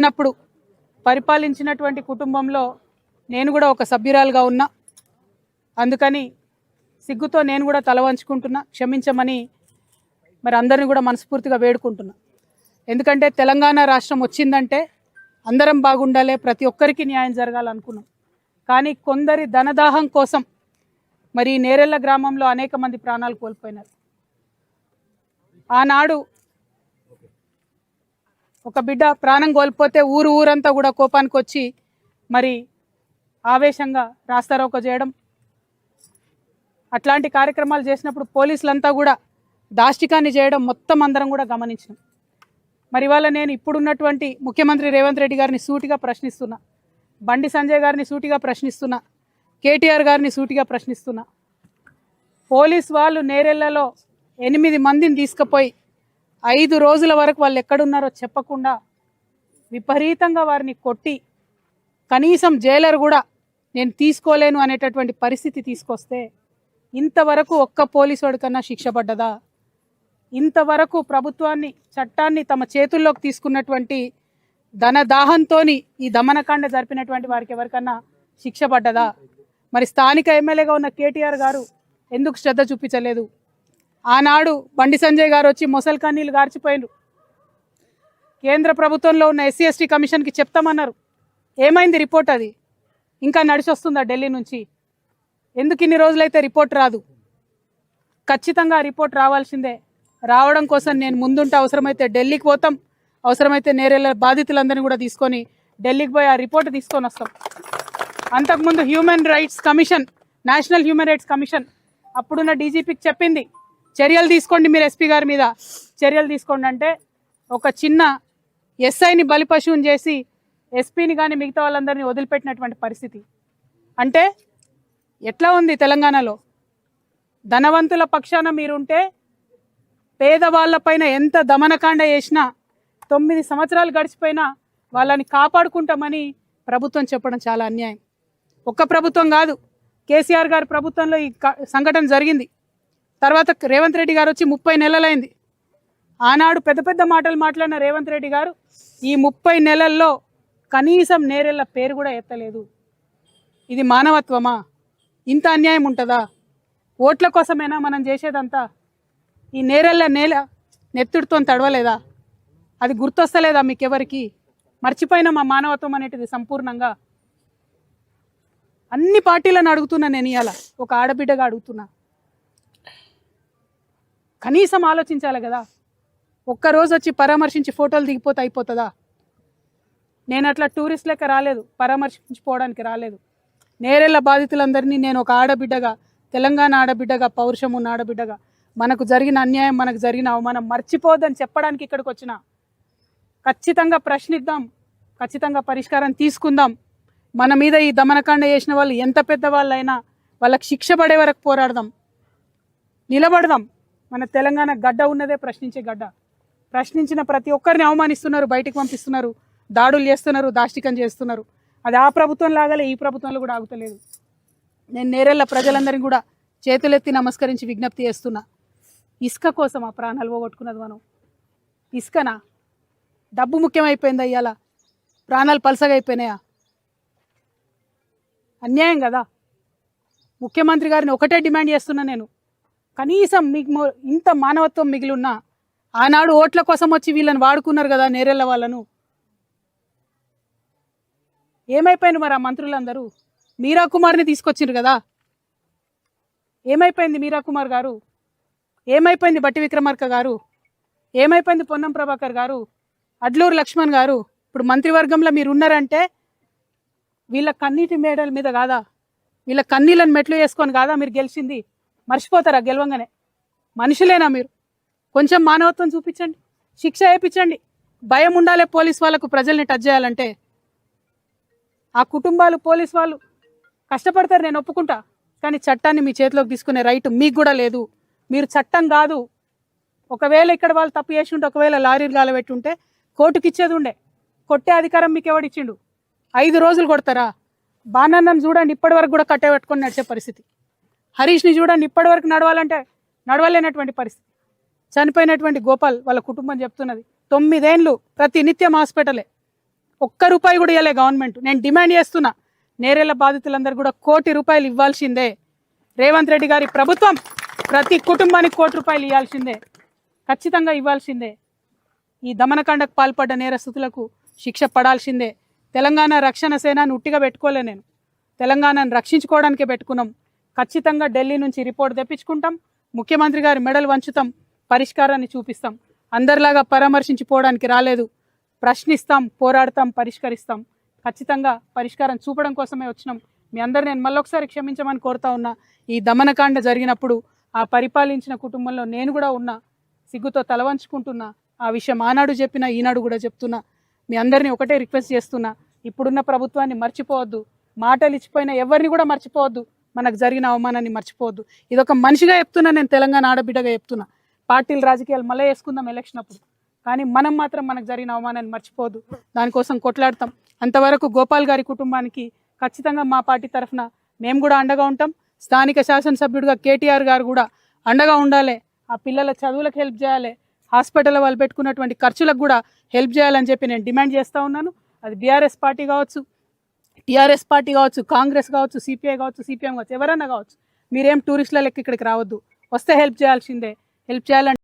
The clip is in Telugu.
ఉన్నప్పుడు పరిపాలించినటువంటి కుటుంబంలో నేను కూడా ఒక సభ్యురాలుగా ఉన్నా. అందుకని సిగ్గుతో నేను కూడా తల వంచుకుంటున్నా, క్షమించమని మరి అందరిని కూడా మనస్ఫూర్తిగా వేడుకుంటున్నా. ఎందుకంటే తెలంగాణ రాష్ట్రం వచ్చిందంటే అందరం బాగుండాలి, ప్రతి ఒక్కరికి న్యాయం జరగాలనుకున్నాం. కానీ కొందరి ధనదాహం కోసం మరి నేరెళ్ళ గ్రామంలో అనేక మంది ప్రాణాలు కోల్పోయినారు. ఆనాడు ఒక బిడ్డ ప్రాణం కోల్పోతే ఊరంతా కూడా కోపానికి వచ్చి మరి ఆవేశంగా రాస్తారోకో చేయడం, అట్లాంటి కార్యక్రమాలు చేసినప్పుడు పోలీసులంతా కూడా దాష్టికాన్ని చేయడం మొత్తం అందరం కూడా గమనించినాం. మరి ఇవాళ నేను ఇప్పుడున్నటువంటి ముఖ్యమంత్రి రేవంత్ రెడ్డి గారిని సూటిగా ప్రశ్నిస్తున్నా, బండి సంజయ్ గారిని సూటిగా ప్రశ్నిస్తున్నా, కేటీఆర్ గారిని సూటిగా ప్రశ్నిస్తున్నా. పోలీస్ వాళ్ళు నేరెళ్లలో 8 మందిని తీసుకుపోయి 5 రోజుల వరకు వాళ్ళు ఎక్కడున్నారో చెప్పకుండా విపరీతంగా వారిని కొట్టి కనీసం జైలర్ కూడా నేను తీసుకోలేను అనేటటువంటి పరిస్థితి తీసుకొస్తే ఇంతవరకు ఒక్క పోలీసు వాడికన్నా శిక్ష పడ్డదా? ఇంతవరకు ప్రభుత్వాన్ని, చట్టాన్ని తమ చేతుల్లోకి తీసుకున్నటువంటి ధనదాహంతోని ఈ దమనకాండ జరిపినటువంటి వారికి ఎవరికన్నా శిక్ష పడ్డదా? మరి స్థానిక ఎమ్మెల్యేగా ఉన్న కేటీఆర్ గారు ఎందుకు శ్రద్ధ చూపించలేదు? ఆనాడు బండి సంజయ్ గారు వచ్చి మొసల్ కన్నీళ్ళు గార్చిపోయినారు. కేంద్ర ప్రభుత్వంలో ఉన్న ఎస్సీ ఎస్టీ కమిషన్కి చెప్తామన్నారు. ఏమైంది రిపోర్ట్? అది ఇంకా నడిచొస్తుందా ఢిల్లీ నుంచి? ఎందుకు ఇన్ని రోజులైతే రిపోర్ట్ రాదు? ఖచ్చితంగా రిపోర్ట్ రావాల్సిందే. రావడం కోసం నేను ముందుంటే అవసరమైతే ఢిల్లీకి పోతాం, అవసరమైతే నేరేళ్ళ బాధితులందరినీ కూడా తీసుకొని ఢిల్లీకి పోయి ఆ రిపోర్ట్ తీసుకొని వస్తాం. అంతకుముందు human rights commission, national human rights commission అప్పుడున్న డీజీపీకి చెప్పింది, చర్యలు తీసుకోండి, మీరు ఎస్పీ గారి మీద చర్యలు తీసుకోండి అంటే ఒక చిన్న ఎస్ఐని బలిపశువుని చేసి ఎస్పీని కానీ మిగతా వాళ్ళందరినీ వదిలిపెట్టినటువంటి పరిస్థితి. అంటే ఎట్లా ఉంది తెలంగాణలో? ధనవంతుల పక్షాన మీరుంటే పేదవాళ్ళపైన ఎంత దమనకాండ చేసినా 9 సంవత్సరాలు గడిచిపోయినా వాళ్ళని కాపాడుకుంటామని ప్రభుత్వం చెప్పడం చాలా అన్యాయం. ఒక్క ప్రభుత్వం కాదు, కేసీఆర్ గారి ప్రభుత్వంలో ఈ సంఘటన జరిగింది. తర్వాత రేవంత్ రెడ్డి గారు వచ్చి 30 నెలలైంది. ఆనాడు పెద్ద పెద్ద మాటలు మాట్లాడిన రేవంత్ రెడ్డి గారు ఈ 30 నెలల్లో కనీసం నేరెళ్ళ పేరు కూడా ఎత్తలేదు. ఇది మానవత్వమా? ఇంత అన్యాయం ఉంటుందా? ఓట్ల కోసమైనా మనం చేసేదంతా? ఈ నేరెళ్ళ నేల నెత్తుడితో తడవలేదా? అది గుర్తొస్తలేదా మీకెవరికి? మర్చిపోయినా మా మానవత్వం అనేటిది సంపూర్ణంగా. అన్ని పార్టీలను అడుగుతున్నా నేను, ఇవాళ ఒక ఆడబిడ్డగా అడుగుతున్నా, కనీసం ఆలోచించాలి కదా. ఒక్కరోజు వచ్చి పరామర్శించి ఫోటోలు దిగిపోతే అయిపోతుందా? నేను అట్లా టూరిస్ట్ లెక్క రాలేదు, పరామర్శించిపోవడానికి రాలేదు. నేరెళ్ళ బాధితులందరినీ నేను ఒక ఆడబిడ్డగా, తెలంగాణ ఆడబిడ్డగా, పౌరుషం ఉన్న ఆడబిడ్డగా, మనకు జరిగిన అన్యాయం, మనకు జరిగిన అవమానం మర్చిపోద్దని చెప్పడానికి ఇక్కడికి వచ్చిన. ఖచ్చితంగా ప్రశ్నిద్దాం, ఖచ్చితంగా పరిష్కారం తీసుకుందాం. మన మీద ఈ దమనకాండ చేసిన వాళ్ళు ఎంత పెద్దవాళ్ళైనా వాళ్ళకి శిక్ష పడే వరకు పోరాడదాం, నిలబడదాం. మన తెలంగాణ గడ్డ ఉన్నదే ప్రశ్నించే గడ్డ. ప్రశ్నించిన ప్రతి ఒక్కరిని అవమానిస్తున్నారు, బయటికి పంపిస్తున్నారు, దాడులు చేస్తున్నారు, దాష్టికం చేస్తున్నారు. అది ఆ ప్రభుత్వం లాగాలే ఈ ప్రభుత్వంలో కూడా ఆగుతలేదు. నేను నేరెళ్ళ ప్రజలందరినీ కూడా చేతులెత్తి నమస్కరించి విజ్ఞప్తి చేస్తున్నా, ఇసుక కోసం ఆ ప్రాణాలు పోగొట్టుకున్నది మనం. ఇసుకనా? డబ్బు ముఖ్యమైపోయిందా? ఇవాళ ప్రాణాలు పలసగా అయిపోయినాయా? అన్యాయం కదా. ముఖ్యమంత్రి గారిని ఒకటే డిమాండ్ చేస్తున్నా నేను, కనీసం మీకు ఇంత మానవత్వం మిగిలి ఉన్నా, ఆనాడు ఓట్ల కోసం వచ్చి వీళ్ళని వాడుకున్నారు కదా నేరెళ్ళ వాళ్ళను. ఏమైపోయింది మరి ఆ మంత్రులందరూ? మీరా కుమార్ని తీసుకొచ్చిండ్రు కదా, ఏమైపోయింది మీరా కుమార్ గారు? ఏమైపోయింది బట్టి విక్రమార్క గారు? ఏమైపోయింది పొన్నం ప్రభాకర్ గారు, అడ్లూరు లక్ష్మణ్ గారు? ఇప్పుడు మంత్రివర్గంలో మీరు ఉన్నారంటే వీళ్ళ కన్నీటి మేడల మీద కాదా, వీళ్ళ కన్నీళ్ళని మెట్లు వేసుకొని కాదా మీరు గెలిచింది? మర్చిపోతారా గెలవంగానే? మనుషులేనా మీరు? కొంచెం మానవత్వం చూపించండి, శిక్ష వేయించండి. భయం ఉండాలి పోలీస్ వాళ్ళకు ప్రజల్ని టచ్ చేయాలంటే. ఆ కుటుంబాలు, పోలీస్ వాళ్ళు కష్టపడతారు, నేను ఒప్పుకుంటా. కానీ చట్టాన్ని మీ చేతిలోకి తీసుకునే రైట్ మీకు కూడా లేదు. మీరు చట్టం కాదు. ఒకవేళ ఇక్కడ వాళ్ళు తప్పు చేసి ఉంటే, ఒకవేళ లారీలు గాలబెట్టి ఉంటే కోర్టుకి ఇచ్చేది ఉండే. కొట్టే అధికారం మీకు ఎవడిచ్చిండు? 5 రోజులు కొడతారా? బాణన్నను చూడండి, ఇప్పటి వరకు కూడా కట్టబెట్టుకొని నడిచే పరిస్థితి. హరీష్ని చూడండి, ఇప్పటి వరకు నడవాలంటే నడవలేనటువంటి పరిస్థితి. చనిపోయినటువంటి గోపాల్ వాళ్ళ కుటుంబం చెప్తున్నది 9 ఏళ్ళు ప్రతి నిత్యం హాస్పిటలే. ఒక్క రూపాయి కూడా ఇవ్వలే గవర్నమెంట్. నేను డిమాండ్ చేస్తున్నా, నేరేళ్ల బాధితులందరూ కూడా ₹1 కోటి ఇవ్వాల్సిందే. రేవంత్ రెడ్డి గారి ప్రభుత్వం ప్రతి కుటుంబానికి ₹1 కోటి ఇవ్వాల్సిందే, ఖచ్చితంగా ఇవ్వాల్సిందే. ఈ దమనకాండకు పాల్పడ్డ నేరస్తులకు శిక్ష పడాల్సిందే. తెలంగాణ రక్షణ సేనని ఉట్టిగా పెట్టుకోలే, నేను తెలంగాణను రక్షించుకోవడానికే పెట్టుకున్నాం. ఖచ్చితంగా ఢిల్లీ నుంచి రిపోర్ట్ తెప్పించుకుంటాం, ముఖ్యమంత్రి గారి మెడలు వంచుతాం, పరిష్కారాన్ని చూపిస్తాం. అందరిలాగా పరామర్శించిపోవడానికి రాలేదు, ప్రశ్నిస్తాం, పోరాడతాం, పరిష్కరిస్తాం. ఖచ్చితంగా పరిష్కారం చూపడం కోసమే వచ్చినాం. మీ అందరు నేను మళ్ళొకసారి క్షమించమని కోరుతా ఉన్నా. ఈ దమనకాండ జరిగినప్పుడు ఆ పరిపాలించిన కుటుంబంలో నేను కూడా ఉన్నా, సిగ్గుతో తలవంచుకుంటున్నా. ఆ విషయం ఆనాడు చెప్పినా, ఈనాడు కూడా చెప్తున్నా. మీ అందరినీ ఒకటే రిక్వెస్ట్ చేస్తున్నా, ఇప్పుడున్న ప్రభుత్వాన్ని మర్చిపోవద్దు, మాటలు ఇచ్చిపోయినా ఎవరిని కూడా మర్చిపోవద్దు, మనకు జరిగిన అవమానాన్ని మర్చిపోవద్దు. ఇదొక మనిషిగా చెప్తున్నా, నేను తెలంగాణ ఆడబిడ్డగా చెప్తున్నా. పార్టీలు రాజకీయాలు మళ్ళీ వేసుకుందాం ఎలక్షన్ అప్పుడు, కానీ మనం మాత్రం మనకు జరిగిన అవమానాన్ని మర్చిపోవద్దు, దానికోసం కొట్లాడతాం. అంతవరకు గోపాల్ గారి కుటుంబానికి ఖచ్చితంగా మా పార్టీ తరఫున మేము కూడా అండగా ఉంటాం. స్థానిక శాసనసభ్యుడిగా కేటీఆర్ గారు కూడా అండగా ఉండాలి. ఆ పిల్లల చదువులకు హెల్ప్ చేయాలి, హాస్పిటల్లో వాళ్ళు పెట్టుకున్నటువంటి ఖర్చులకు కూడా హెల్ప్ చేయాలని చెప్పి నేను డిమాండ్ చేస్తూ ఉన్నాను. అది బీఆర్ఎస్ పార్టీ కావచ్చు, టీఆర్ఎస్ పార్టీ కావచ్చు, కాంగ్రెస్ కావచ్చు, సిపిఐ కావచ్చు, సిపిఎం కావచ్చు, ఎవరన్నా కావచ్చు. మీరేం టూరిస్టుల లెక్క ఇక్కడికి రావద్దు, వస్తే హెల్ప్ చేయాల్సిందే. హెల్ప్ చేయాలంటే